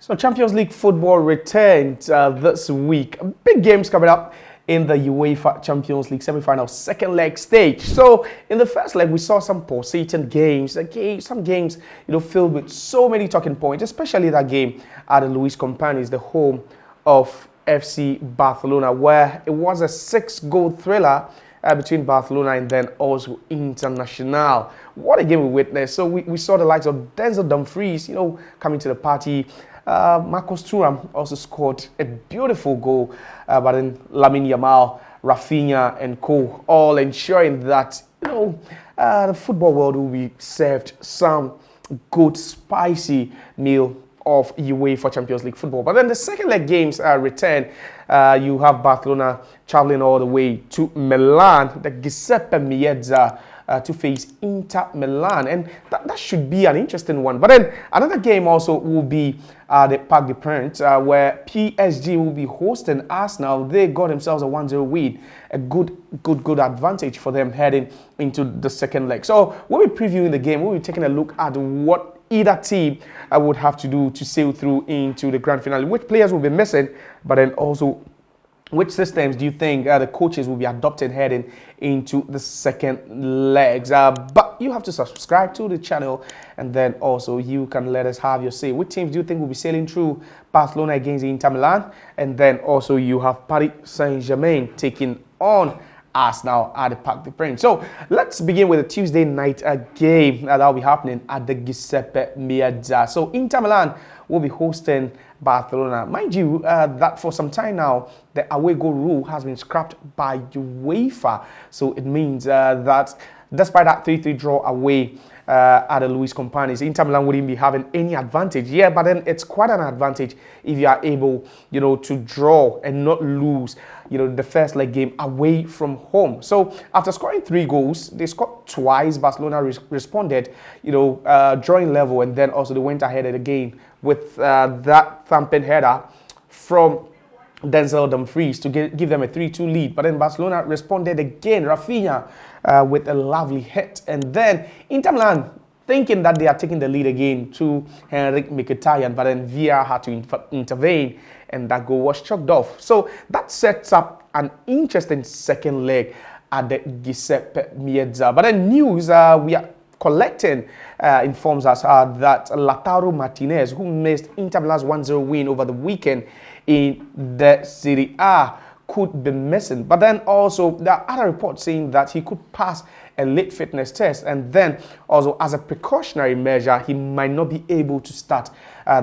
So Champions League football returned this week. Big games coming up in the UEFA Champions League semi-final second leg stage. So in the first leg, we saw some pulsating games, some games filled with so many talking points, especially that game at the Lluís Companys, the home of FC Barcelona, where it was a 6-goal thriller between Barcelona and then also International. What a game we witnessed. So we saw the likes of Denzel Dumfries, coming to the party. Marcus Thuram also scored a beautiful goal, but then Lamin Yamal, Raphinha and co, all ensuring that the football world will be served some good spicy meal of UEFA Champions League football. But then the second leg games return. You have Barcelona traveling all the way to Milan, the Giuseppe Meazza, to face Inter Milan, and that should be an interesting one. But then another game also will be the Parc des Princes, where PSG will be hosting Arsenal. They got themselves a 1-0 win, a good advantage for them heading into the second leg. So we'll be previewing the game. We'll be taking a look at what either team would have to do to sail through into the grand finale, which players will be missing, but then also which systems do you think the coaches will be adopting heading into the second legs? But you have to subscribe to the channel, and then also you can let us have your say. Which teams do you think will be sailing through Barcelona against Inter Milan? And then also you have Paris Saint-Germain taking on Arsenal at the Parc des Princes. So let's begin with a Tuesday night game that will be happening at the Giuseppe Meazza. So Inter Milan will be hosting Barcelona. Mind you, that for some time now, the away goal rule has been scrapped by UEFA. So it means that despite that 3-3 draw away at the Lluís Companys, Inter Milan wouldn't be having any advantage. Yeah, but then it's quite an advantage if you are able, to draw and not lose, the first leg game away from home. So after scoring 3 goals, they scored twice. Barcelona responded, drawing level, and then also they went ahead again with that thumping header from Denzel Dumfries to give them a 3-2 lead. But then Barcelona responded again. Raphinha with a lovely hit. And then Inter Milan, thinking that they are taking the lead again, to Henrik Mkhitaryan, but then VR had to intervene, and that goal was chalked off. So that sets up an interesting second leg at the Giuseppe Meazza. But then news we are collecting informs us that Lautaro Martinez, who missed Inter Milan's 1-0 win over the weekend in the Serie A, could be missing. But then also there are other reports saying that he could pass a late fitness test, and then also as a precautionary measure he might not be able to start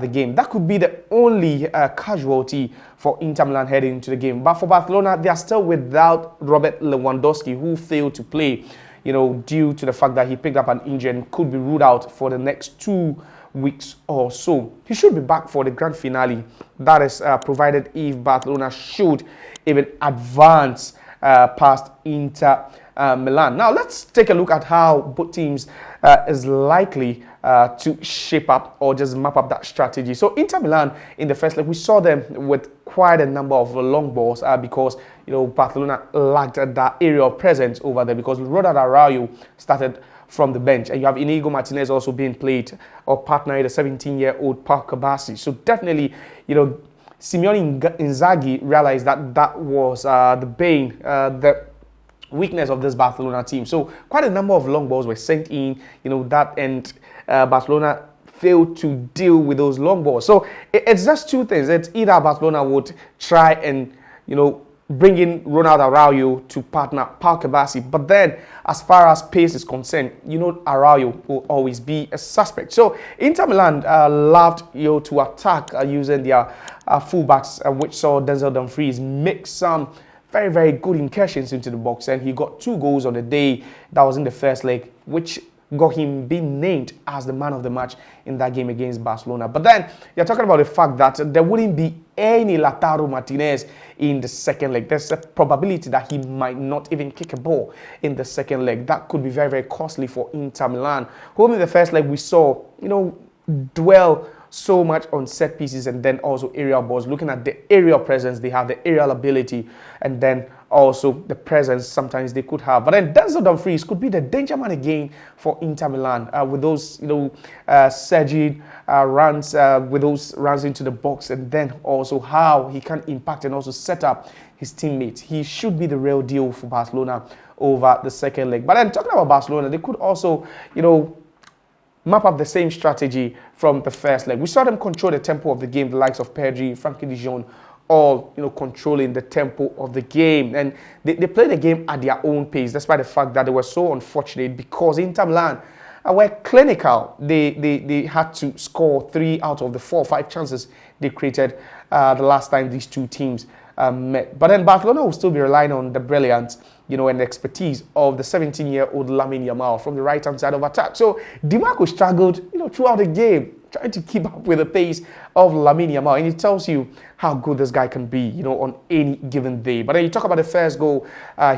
the game. That could be the only casualty for Inter Milan heading into the game. But for Barcelona, they are still without Robert Lewandowski, who failed to play due to the fact that he picked up an injury and could be ruled out for the next 2 weeks or so. He should be back for the grand finale. That is provided if Barcelona should even advance past Inter Milan. Now let's take a look at how both teams is likely to shape up or just map up that strategy. So Inter Milan in the first leg, we saw them with quite a number of long balls because Barcelona lacked that aerial presence over there because Ronald Araujo started from the bench, and you have Inigo Martinez also being played or partnered the 17-year-old Parc. So definitely, Simeone Inzaghi realized that was the bane, the weakness of this Barcelona team. So quite a number of long balls were sent in, and Barcelona failed to deal with those long balls. So it's just two things. It's either Barcelona would try and, bring in Ronald Araujo to partner Parc, but then as far as pace is concerned, Araujo will always be a suspect. So Inter Milan loved to attack using their fullbacks, which saw Denzel Dumfries make some very, very good incursions into the box, and he got 2 goals on the day. That was in the first leg, which got him being named as the man of the match in that game against Barcelona. But then you're talking about the fact that there wouldn't be any Lautaro Martinez in the second leg. There's a probability that he might not even kick a ball in the second leg. That could be very, very costly for Inter Milan, whom in the first leg we saw, dwell so much on set pieces and then also aerial balls. Looking at the aerial presence, they have the aerial ability, and then also the presence sometimes they could have. But then Denzel Dumfries could be the danger man again for Inter Milan with those, surging runs, with those runs into the box, and then also how he can impact and also set up his teammates. He should be the real deal for Barcelona over the second leg. But then talking about Barcelona, they could also, map up the same strategy from the first leg. We saw them control the tempo of the game, the likes of PSG, Frankie de Jong, all controlling the tempo of the game, and they played the game at their own pace, despite the fact that they were so unfortunate because Inter Milan were clinical. They had to score 3 out of the 4 or 5 chances they created the last time these two teams met. But then Barcelona will still be relying on the brilliance, and the expertise of the 17-year-old Lamin Yamal from the right-hand side of attack. So Di Marco struggled, throughout the game, trying to keep up with the pace of Lamin Yamal, and it tells you how good this guy can be, on any given day. But then you talk about the first goal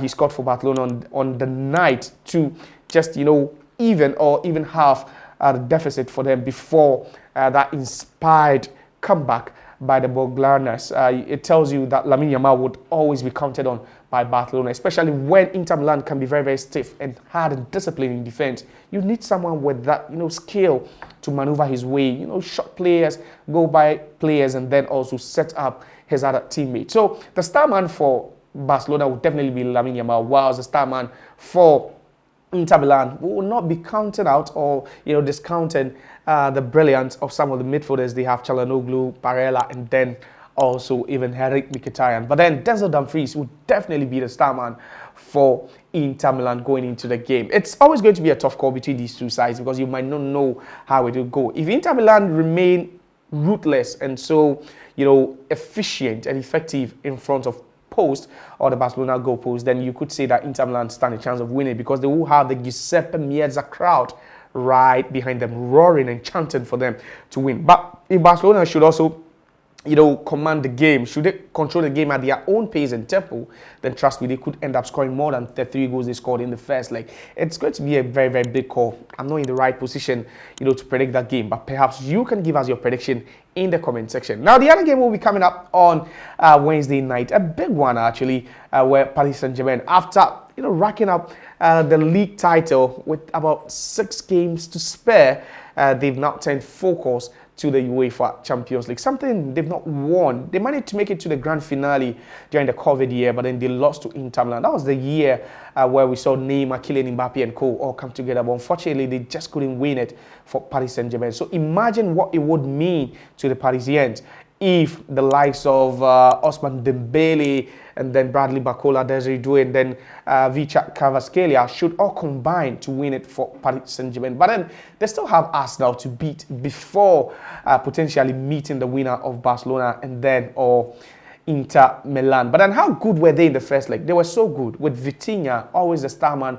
he scored for Barcelona on the night to just, even half the deficit for them before that inspired comeback by the Blaugranas. It tells you that Lamin Yamal would always be counted on by Barcelona, especially when Inter Milan can be very, very stiff and hard and disciplined in defense. You need someone with that, skill to maneuver his way, shot players, go by players, and then also set up his other teammates. So the star man for Barcelona would definitely be Lamin Yamal, whilst the star man for Inter Milan will not be counted out or, discounted the brilliance of some of the midfielders. They have Çalhanoğlu, Barella, and then also even Henrik Mkhitaryan. But then Denzel Dumfries would definitely be the star man for Inter Milan going into the game. It's always going to be a tough call between these two sides because you might not know how it will go. If Inter Milan remain ruthless and so, efficient and effective in front of post or the Barcelona goal post, then you could say that Inter Milan stand a chance of winning because they will have the Giuseppe Meazza crowd right behind them, roaring and chanting for them to win. But if Barcelona should also command the game, should they control the game at their own pace and tempo, then trust me, they could end up scoring more than 33 goals they scored in the first leg. It's going to be a very, very big call. I'm not in the right position, to predict that game, but perhaps you can give us your prediction in the comment section. Now, the other game will be coming up on Wednesday night, a big one actually, where Paris Saint-Germain, after racking up the league title with about 6 games to spare, they've now turned focus to the UEFA Champions League, something they've not won. They managed to make it to the grand finale during the COVID year, but then they lost to Inter Milan. That was the year where we saw Neymar, Kylian Mbappé, and co. all come together, but unfortunately, they just couldn't win it for Paris Saint-Germain. So imagine what it would mean to the Parisians if the likes of Ousmane Dembele and then Bradley Barcola, Desiree Doué, and then Vicha Kvaratskhelia should all combine to win it for Paris Saint-Germain. But then they still have Arsenal to beat before potentially meeting the winner of Barcelona and then or Inter Milan. But then how good were they in the first leg? They were so good, with Vitinha always the star man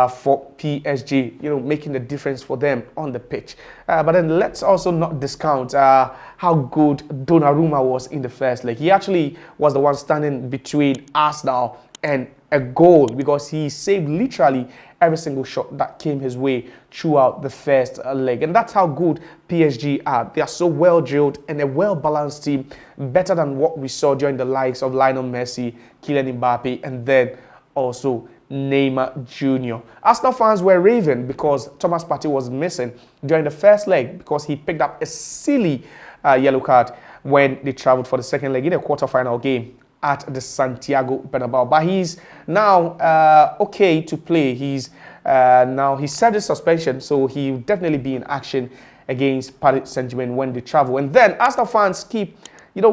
for PSG, making the difference for them on the pitch. But then let's also not discount how good Donnarumma was in the first leg. He actually was the one standing between Arsenal and a goal because he saved literally every single shot that came his way throughout the first leg. And that's how good PSG are. They are so well drilled and a well-balanced team, better than what we saw during the likes of Lionel Messi, Kylian Mbappé, and then also Neymar Jr. Arsenal fans were raving because Thomas Partey was missing during the first leg because he picked up a silly yellow card when they traveled for the second leg in a quarter-final game at the Santiago Bernabeu. But he's now okay to play. He's served his suspension, so he'll definitely be in action against Paris Saint-Germain when they travel. And then Arsenal fans keep,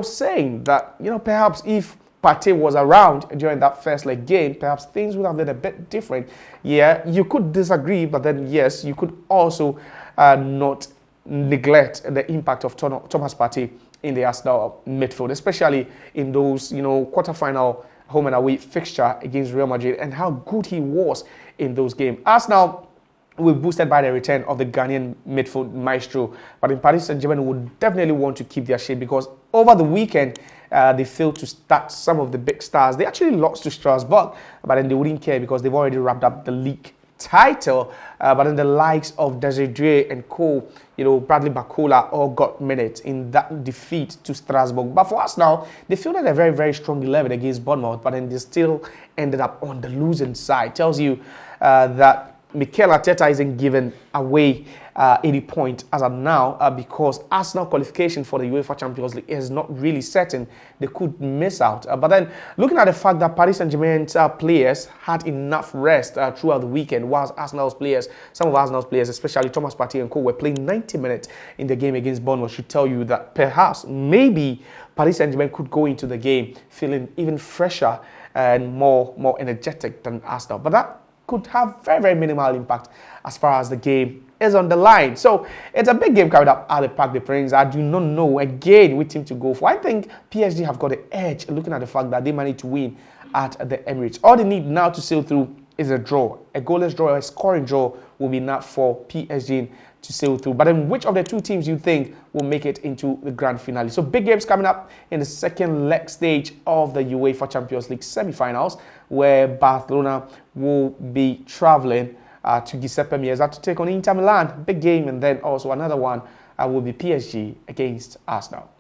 saying that, perhaps if Partey was around during that first leg game, perhaps things would have been a bit different. Yeah, you could disagree, but then yes, you could also not neglect the impact of Thomas Partey in the Arsenal midfield, especially in those, quarterfinal home and away fixture against Real Madrid and how good he was in those games. Arsenal will be boosted by the return of the Ghanaian midfield maestro, but in Paris Saint-Germain would definitely want to keep their shape because over the weekend, they failed to start some of the big stars. They actually lost to Strasbourg, but then they wouldn't care because they've already wrapped up the league title, but then the likes of Desiree and Co, Bradley Bakola all got minutes in that defeat to Strasbourg. But for us now, they fielded a very, very strong 11 against Bournemouth, but then they still ended up on the losing side. Tells you that Mikel Arteta isn't giving away 80 points as of now because Arsenal qualification for the UEFA Champions League is not really certain. They could miss out. But then looking at the fact that Paris Saint-Germain's players had enough rest throughout the weekend, whilst Arsenal's players, some of Arsenal's players, especially Thomas Partey and Co, were playing 90 minutes in the game against Bournemouth, should tell you that perhaps, maybe Paris Saint-Germain could go into the game feeling even fresher and more energetic than Arsenal. But that could have very, very minimal impact as far as the game is on the line. So it's a big game coming up at the Parc des Princes. I do not know again which team to go for. I think PSG have got the edge looking at the fact that they managed to win at the Emirates. All they need now to sail through is a draw. A goalless draw or a scoring draw will be enough for PSG to sail through. But then which of the two teams you think will make it into the grand finale? So big games coming up in the second leg stage of the UEFA Champions League semi-finals, where Barcelona will be traveling to Giuseppe Meazza to take on Inter Milan. Big game, and then also another one will be PSG against Arsenal.